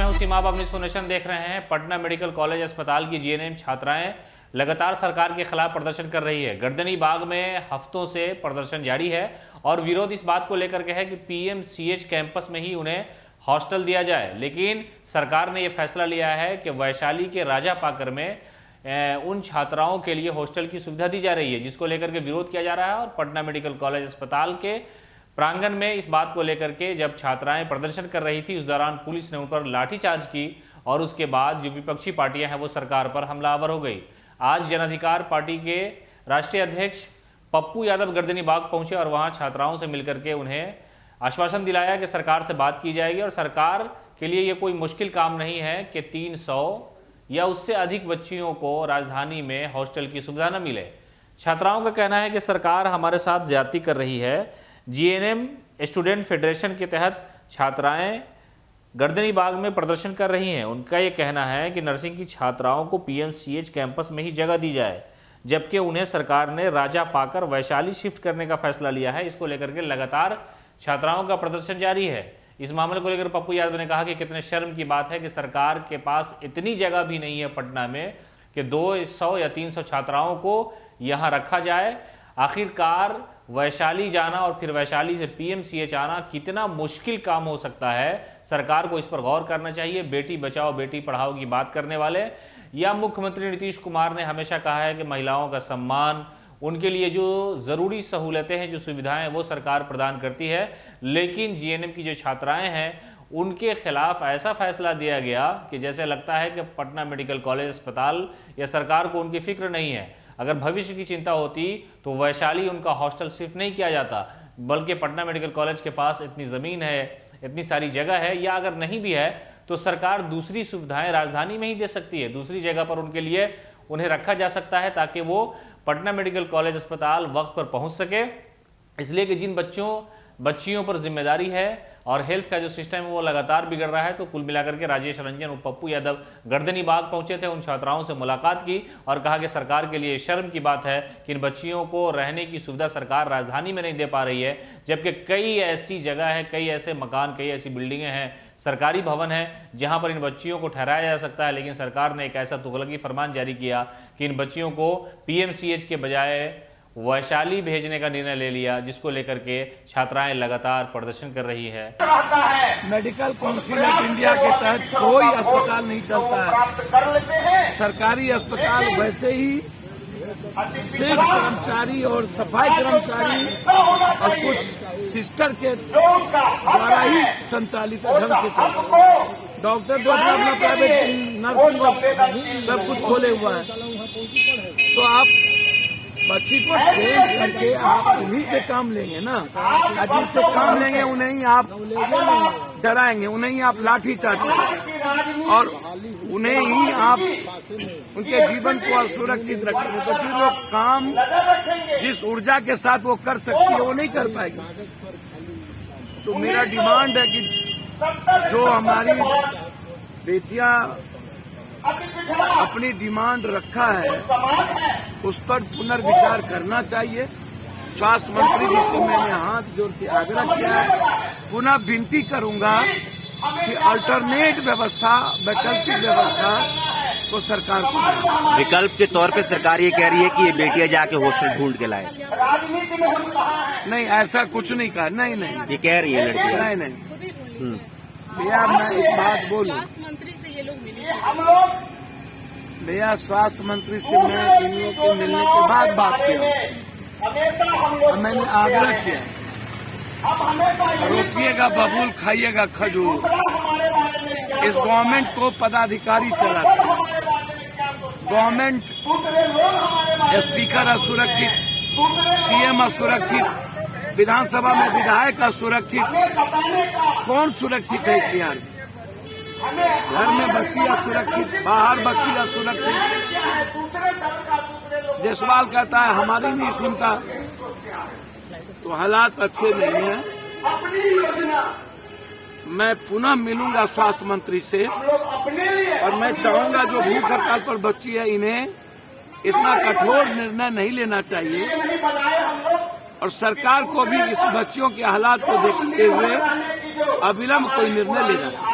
मैं हूं सीमा। आप न्यूज़ नेशन देख रहे हैं। पटना मेडिकल कॉलेज अस्पताल की जीएनएम छात्राएं लगातार सरकार के खिलाफ प्रदर्शन कर रही है। गर्दनी बाग में हफ्तों से प्रदर्शन जारी है और विरोध इस बात को लेकर के है कि पीएमसीएच कैंपस में ही उन्हें हॉस्टल दिया जाए। लेकिन सरकार ने यह फैसला लिया है कि वैशाली के राजा पाकर में उन छात्राओं के लिए हॉस्टल की सुविधा दी जा रही है, जिसको लेकर के विरोध किया जा रहा है। और पटना मेडिकल कॉलेज अस्पताल के प्रांगण में इस बात को लेकर के जब छात्राएं प्रदर्शन कर रही थी, उस दौरान पुलिस ने उन पर लाठीचार्ज की और उसके बाद जो विपक्षी पार्टियां हैं वो सरकार पर हमलावर हो गई। आज जन अधिकार पार्टी के राष्ट्रीय अध्यक्ष पप्पू यादव गर्दनी बाग पहुंचे और वहां छात्राओं से मिलकर के उन्हें आश्वासन दिलाया कि सरकार से बात की जाएगी और सरकार के लिए ये कोई मुश्किल काम नहीं है कि 300 या उससे अधिक बच्चियों को राजधानी में हॉस्टल की सुविधा न मिले। छात्राओं का कहना है कि सरकार हमारे साथ ज्यादती कर रही है। जीएनएम स्टूडेंट फेडरेशन के तहत छात्राएं गर्दनी बाग में प्रदर्शन कर रही हैं। उनका ये कहना है कि नर्सिंग की छात्राओं को पीएमसीएच कैंपस में ही जगह दी जाए, जबकि उन्हें सरकार ने राजा पाकर वैशाली शिफ्ट करने का फैसला लिया है। इसको लेकर के लगातार छात्राओं का प्रदर्शन जारी है। इस मामले को लेकर पप्पू यादव ने कहा कि कितने शर्म की बात है कि सरकार के पास इतनी जगह भी नहीं है पटना में कि 200 या 300 छात्राओं को यहाँ रखा जाए। आखिरकार वैशाली जाना और फिर वैशाली से पीएमसीएच आना कितना मुश्किल काम हो सकता है। सरकार को इस पर गौर करना चाहिए। बेटी बचाओ बेटी पढ़ाओ की बात करने वाले या मुख्यमंत्री नीतीश कुमार ने हमेशा कहा है कि महिलाओं का सम्मान, उनके लिए जो ज़रूरी सहूलतें हैं, जो सुविधाएं हैं, वो सरकार प्रदान करती है। लेकिन जीएनएम की जो छात्राएं हैं उनके खिलाफ ऐसा फैसला दिया गया कि जैसे लगता है कि पटना मेडिकल कॉलेज अस्पताल या सरकार को उनकी फिक्र नहीं है। अगर भविष्य की चिंता होती तो वैशाली उनका हॉस्टल शिफ्ट नहीं किया जाता, बल्कि पटना मेडिकल कॉलेज के पास इतनी ज़मीन है, इतनी सारी जगह है, या अगर नहीं भी है तो सरकार दूसरी सुविधाएं राजधानी में ही दे सकती है। दूसरी जगह पर उनके लिए उन्हें रखा जा सकता है ताकि वो पटना मेडिकल कॉलेज अस्पताल वक्त पर पहुंच सके। इसलिए कि जिन बच्चियों पर जिम्मेदारी है और हेल्थ का जो सिस्टम है वो लगातार बिगड़ रहा है। तो कुल मिलाकर के राजेश रंजन और पप्पू यादव गर्दनी बाग पहुंचे थे, उन छात्राओं से मुलाकात की और कहा कि सरकार के लिए शर्म की बात है कि इन बच्चियों को रहने की सुविधा सरकार राजधानी में नहीं दे पा रही है, जबकि कई ऐसी जगह है, कई ऐसे मकान, कई ऐसी बिल्डिंगें हैं, सरकारी भवन है जहां पर इन बच्चियों को ठहराया जा सकता है। लेकिन सरकार ने एक ऐसा तुगलकी फरमान जारी किया कि इन बच्चियों को पीएमसीएच के बजाय वैशाली भेजने का निर्णय ले लिया, जिसको लेकर के छात्राएं लगातार प्रदर्शन कर रही है। मेडिकल काउंसिल ऑफ इंडिया के तहत कोई अस्पताल नहीं चलता है। सरकारी अस्पताल वैसे ही सिर्फ कर्मचारी और सफाई कर्मचारी और कुछ सिस्टर के द्वारा ही संचालित ढंग से चलता है। डॉक्टर तो अपना प्राइवेट नर्सिंग सब कुछ खोले हुआ है। तो आप बच्ची को ट्रेन करके आप उन्हीं से काम लेंगे ना, जिनसे काम लेंगे उन्हें ही आप डराएंगे, उन्हें ही आप लाठी चार्ज करेंगे और उन्हें ही आप उनके जीवन को असुरक्षित रखेंगे। तो फिर वो काम जिस ऊर्जा के साथ वो कर सकती है वो नहीं कर पाएगी। तो मेरा डिमांड है कि जो हमारी बेटियां अपनी डिमांड रखा है उस पर पुनर्विचार करना चाहिए। स्वास्थ्य मंत्री जी से मैंने हाथ जोड़ के आग्रह किया है। पुनः विनती करूंगा कि अल्टरनेट व्यवस्था, वैकल्पिक व्यवस्था को सरकार को विकल्प के तौर पे सरकार ये कह रही है कि ये बेटियां जाके हॉस्टल ढूंढ के लाए। नहीं, ऐसा कुछ नहीं कहा। नहीं, ये कह रही है लड़कियां। नहीं। भैया मैं एक बात बोलूं, स्वास्थ्य मंत्री से ये लोग मिले भैया स्वास्थ्य मंत्री से मैं इन लोगों के मिलने के बाद बात किया, मैंने आग्रह किया रोकिएगा बबूल खाइएगा खजूर। इस गवर्नमेंट को पदाधिकारी चलाते हैं। गवर्नमेंट स्पीकर असुरक्षित, सीएम असुरक्षित, विधानसभा में विधायक असुरक्षित। कौन सुरक्षित है इस बिहार में? घर में बच्ची असुरक्षित, बाहर बच्ची असुरक्षित। जयसवाल कहता है हमारी नहीं सुनता। तो हालात अच्छे नहीं हैं। मैं पुनः मिलूंगा स्वास्थ्य मंत्री से और मैं चाहूंगा जो भूख हड़ताल पर बच्ची है इन्हें इतना कठोर निर्णय नहीं लेना चाहिए और सरकार को भी इस बच्चियों के हालात को देखते हुए अविलंब कोई निर्णय लेना चाहिए।